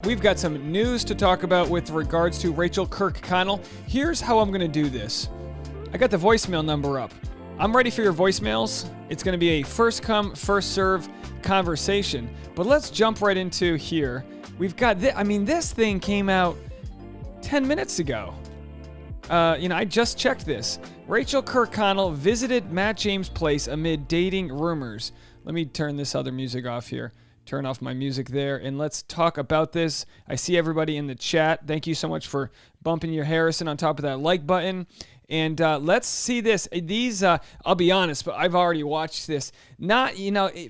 We've got some news to talk about with regards to Rachael Kirkconnell. Here's how I'm going to do this. I got the voicemail number up. I'm ready for your voicemails. It's going to be a first come, first serve conversation. But let's jump right into here. We've got this thing came out 10 minutes ago. I just checked this. Rachael Kirkconnell visited Matt James' place amid dating rumors. Let me turn this other music off here. Turn off my music there, and let's talk about this. I see everybody in the chat. Thank you so much for bumping your Harrison on top of that like button. And let's see this. These, I'll be honest, but I've already watched this. Paparazzi,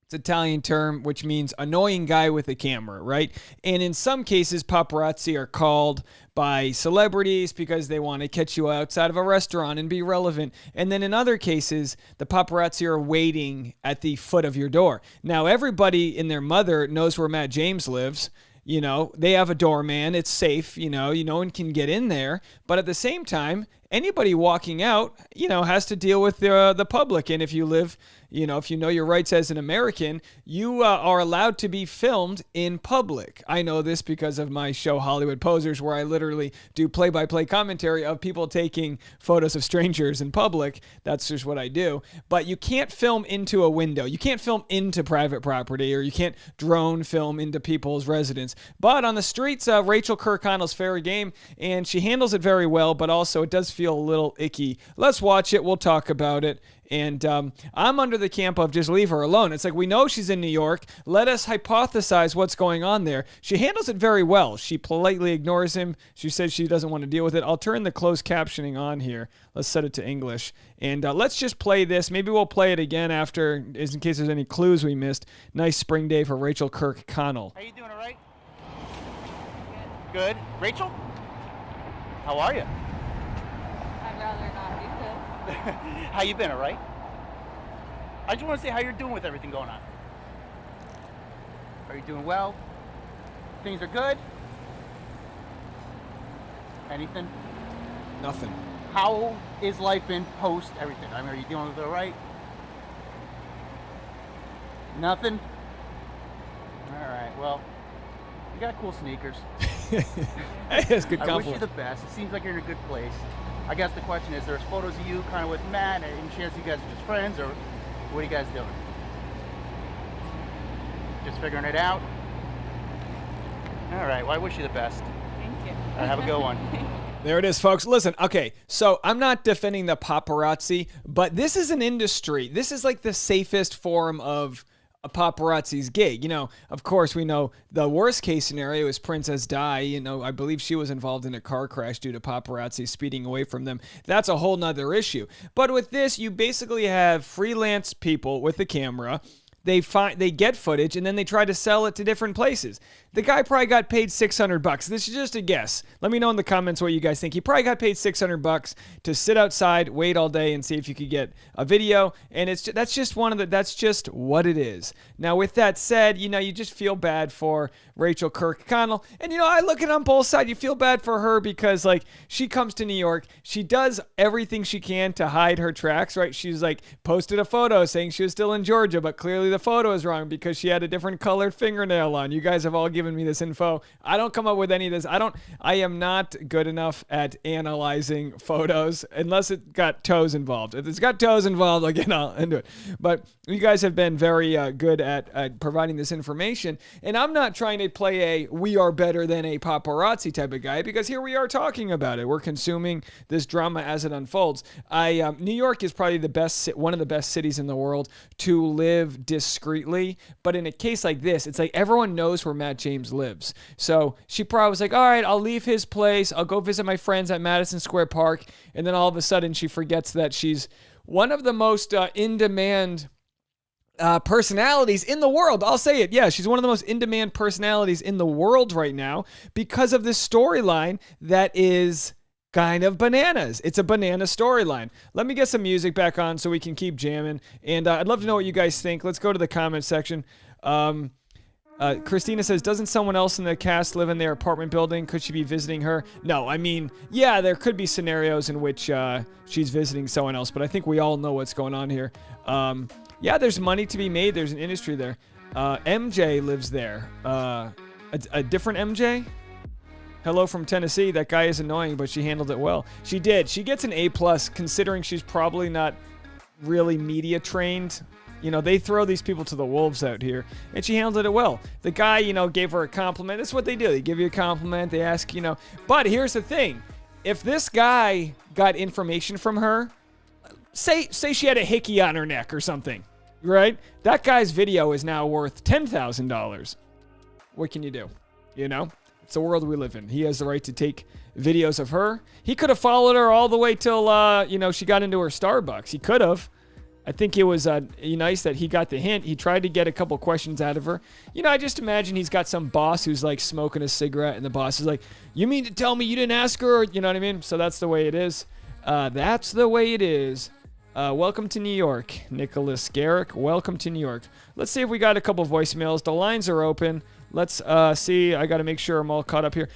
it's an Italian term, which means annoying guy with a camera, right? And in some cases, paparazzi are called by celebrities because they want to catch you outside of a restaurant and be relevant. And then in other cases, the paparazzi are waiting at the foot of your door. Now, everybody and their mother knows where Matt James lives. You know, they have a doorman. It's safe. No one can get in there. But at the same time, anybody walking out, has to deal with the public. And if you live, if you know your rights as an American, you are allowed to be filmed in public. I know this because of my show Hollywood Posers, where I literally do play-by-play commentary of people taking photos of strangers in public. That's just what I do. But you can't film into a window. You can't film into private property, or you can't drone film into people's residence. But on the streets, Rachael Kirkconnell's fair game, and she handles it very well, but also it does feel a little icky. Let's watch it. We'll talk about it. And I'm under the camp of just leave her alone. It's like, we know she's in New York. Let us hypothesize what's going on there. She handles it very well. She politely ignores him. She says she doesn't want to deal with it. I'll turn the closed captioning on here. Let's set it to English. And let's just play this. Maybe we'll play it again after, in case there's any clues we missed. Nice spring day for Rachael Kirkconnell. How you doing, all right? Good. Rachel? How are you? I'd rather not be good. How you been, all right? I just want to say how you're doing with everything going on. Are you doing well? Things are good? Anything? Nothing. How is life in post everything? I mean, are you dealing with it all right? Nothing? All right, well, you got cool sneakers. That's a good compliment. I wish you the best. It seems like you're in a good place. I guess the question is, there's photos of you kind of with Matt, and chance you guys are just friends, or what are you guys doing? Just figuring it out? All right, well, I wish you the best. Thank you. Have a good one. There it is, folks. Listen, okay, so I'm not defending the paparazzi, but this is an industry. This is like the safest form of a paparazzi's gig. Of course, we know the worst case scenario is Princess Di. I believe she was involved in a car crash due to paparazzi speeding away from them. That's a whole nother issue. But with this, you basically have freelance people with a camera. They get footage, and then they try to sell it to different places. The guy probably got paid $600. This is just a guess. Let me know in the comments what you guys think. He probably got paid $600 to sit outside, wait all day, and see if you could get a video. And that's just what it is. Now, with that said, you just feel bad for Rachael Kirkconnell. And I look at it on both sides. You feel bad for her because she comes to New York. She does everything she can to hide her tracks, right? She's posted a photo saying she was still in Georgia, but clearly the photo is wrong because she had a different colored fingernail on. You guys have all given me this info. I don't come up with any of this. I am not good enough at analyzing photos unless it got toes involved. If it's got toes involved, again, I'll into it. But you guys have been very good at providing this information. And I'm not trying to play we are better than a paparazzi type of guy, because here we are talking about it. We're consuming this drama as it unfolds. New York is probably one of the best cities in the world to live discreetly. But in a case like this, it's like everyone knows where Matt James lives. So she probably was like, all right, I'll leave his place. I'll go visit my friends at Madison Square Park. And then all of a sudden she forgets that she's one of the most in-demand personalities in the world. I'll say it. Yeah, she's one of the most in-demand personalities in the world right now because of this storyline that is kind of bananas. It's a banana storyline. Let me get some music back on so we can keep jamming. And I'd love to know what you guys think. Let's go to the comment section. Christina says, doesn't someone else in the cast live in their apartment building? Could she be visiting her? No, yeah, there could be scenarios in which she's visiting someone else, but I think we all know what's going on here. Yeah, there's money to be made. There's an industry there. MJ lives there. A different MJ? Hello from Tennessee. That guy is annoying, but she handled it well. She did. She gets an A+, considering she's probably not really media trained. You know, they throw these people to the wolves out here, and she handled it well. The guy, you know, gave her a compliment. That's what they do. They give you a compliment. They ask, you know. But here's the thing. If this guy got information from her, say she had a hickey on her neck or something, right? That guy's video is now worth $10,000. What can you do? You know? It's the world we live in. He has the right to take videos of her. He could have followed her all the way till, you know, she got into her Starbucks. He could have. I think it was nice that he got the hint. He tried to get a couple questions out of her. You know, I just imagine he's got some boss who's like smoking a cigarette, and the boss is like, "You mean to tell me you didn't ask her?" You know what I mean? So that's the way it is. That's the way it is. Welcome to New York, Nicholas Garrick. Welcome to New York. Let's see if we got a couple voicemails. The lines are open. Let's see. I got to make sure I'm all caught up here.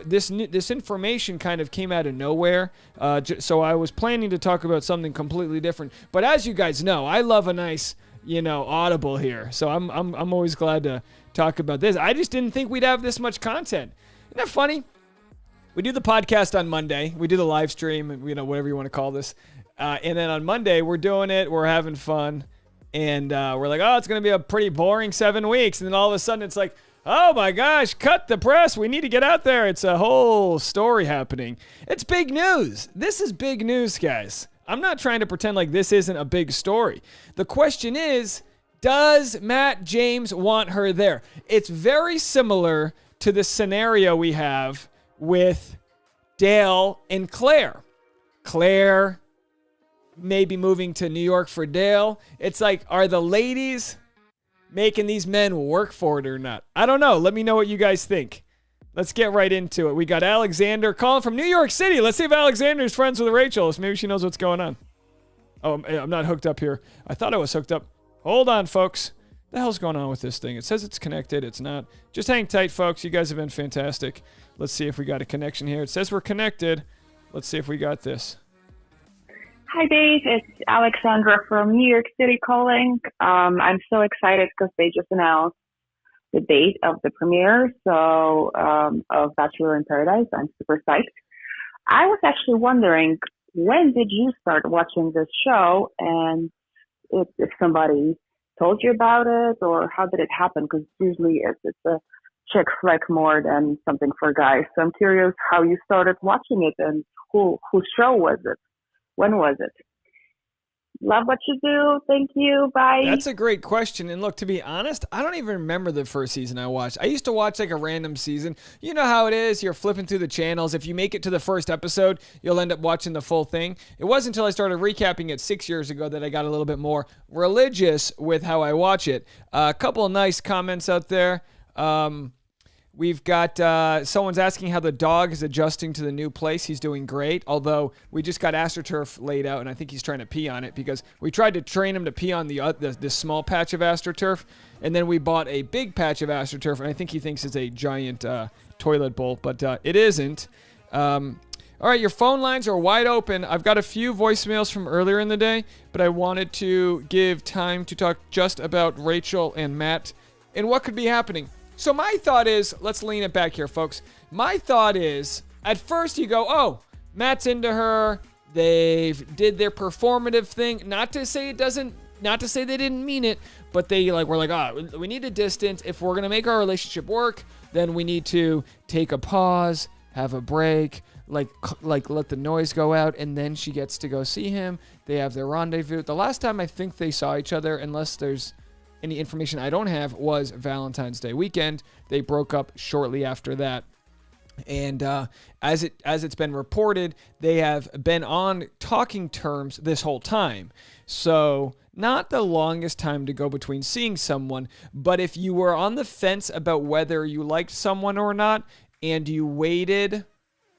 This information kind of came out of nowhere, so I was planning to talk about something completely different. But as you guys know, I love a nice, you know, audible here. So I'm always glad to talk about this. I just didn't think we'd have this much content. Isn't that funny? We do the podcast on Monday. We do the live stream, you know, whatever you want to call this. And then on Monday, we're doing it. We're having fun. And we're like, oh, it's going to be a pretty boring 7 weeks. And then all of a sudden it's like, oh my gosh, cut the press. We need to get out there. It's a whole story happening. It's big news. This is big news, guys. I'm not trying to pretend like this isn't a big story. The question is, does Matt James want her there? It's very similar to the scenario we have with Dale and Claire. Claire maybe moving to New York for Dale. It's like, are the ladies making these men work for it or not? I don't know. Let me know what you guys think. Let's get right into it. We got Alexander calling from New York City. Let's see if Alexander's friends with Rachel. Maybe she knows what's going on. Oh, I'm not hooked up here. I thought I was hooked up. Hold on, folks. What the hell's going on with this thing? It says it's connected. It's not. Just hang tight, folks. You guys have been fantastic. Let's see if we got a connection here. It says we're connected. Let's see if we got this. Hi, Dave. It's Alexandra from New York City calling. I'm so excited because they just announced the date of the premiere of Bachelor in Paradise. I'm super psyched. I was actually wondering, when did you start watching this show, and if somebody told you about it, or how did it happen? Because usually it's a chick flick more than something for guys. So I'm curious how you started watching it and whose show was it? When was it? Love what you do. Thank you. Bye. That's a great question. And look, to be honest, I don't even remember the first season I watched. I used to watch like a random season. You know how it is. You're flipping through the channels. If you make it to the first episode, you'll end up watching the full thing. It wasn't until I started recapping it 6 years ago that I got a little bit more religious with how I watch it. A couple of nice comments out there. We've got someone's asking how the dog is adjusting to the new place. He's doing great, although we just got AstroTurf laid out, and I think he's trying to pee on it because we tried to train him to pee on the small patch of AstroTurf, and then we bought a big patch of AstroTurf, and I think he thinks it's a giant toilet bowl, but it isn't. All right, your phone lines are wide open. I've got a few voicemails from earlier in the day, but I wanted to give time to talk just about Rachel and Matt and what could be happening. So my thought is, let's lean it back here, folks. My thought is, at first you go, oh, Matt's into her. They did their performative thing. Not to say they didn't mean it, but they were like, we need a distance. If we're gonna make our relationship work, then we need to take a pause, have a break, like let the noise go out, and then she gets to go see him. They have their rendezvous. The last time I think they saw each other, unless there's any information I don't have, was Valentine's Day weekend. They broke up shortly after that. And as it's been reported, they have been on talking terms this whole time. So not the longest time to go between seeing someone, but if you were on the fence about whether you liked someone or not, and you waited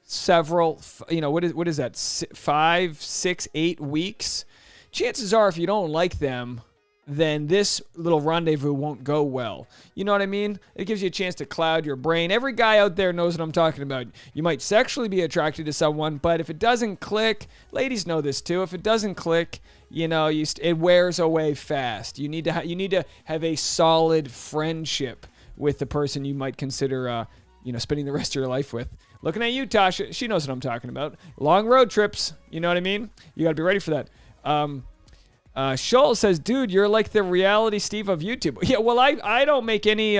several, what is that, 5, 6, 8 weeks, chances are if you don't like them, then this little rendezvous won't go well. You know what I mean? It gives you a chance to cloud your brain. Every guy out there knows what I'm talking about. You might sexually be attracted to someone, but if it doesn't click, ladies know this too. If it doesn't click, it wears away fast. You need to have a solid friendship with the person you might consider, spending the rest of your life with. Looking at you, Tasha, she knows what I'm talking about. Long road trips, you know what I mean? You got to be ready for that. Scholl says, dude, you're like the reality Steve of YouTube. Yeah, well, I don't make any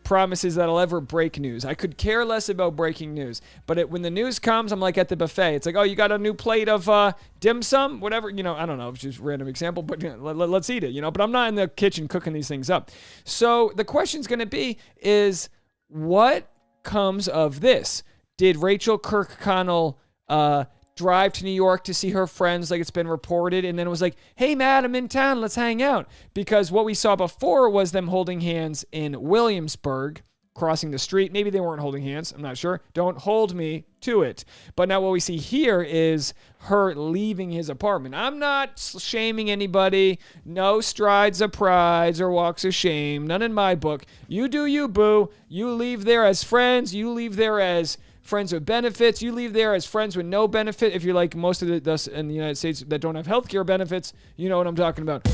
promises that I'll ever break news. I could care less about breaking news. But when the news comes, I'm like at the buffet. It's like, oh, you got a new plate of dim sum? Whatever, I don't know. It's just a random example, but let's eat it, But I'm not in the kitchen cooking these things up. So the question's going to be is what comes of this? Did Rachael Kirkconnell drive to New York to see her friends like it's been reported, and then it was like, hey, Matt, I'm in town, let's hang out? Because what we saw before was them holding hands in Williamsburg, crossing the street. Maybe they weren't holding hands, I'm not sure. Don't hold me to it. But now what we see here is her leaving his apartment. I'm not shaming anybody. No strides of pride or walks of shame. None in my book. You do you, boo. You leave there as friends. You leave there as friends with benefits. You leave there as friends with no benefit. If you're like most of us in the United States that don't have healthcare benefits, you know what I'm talking about.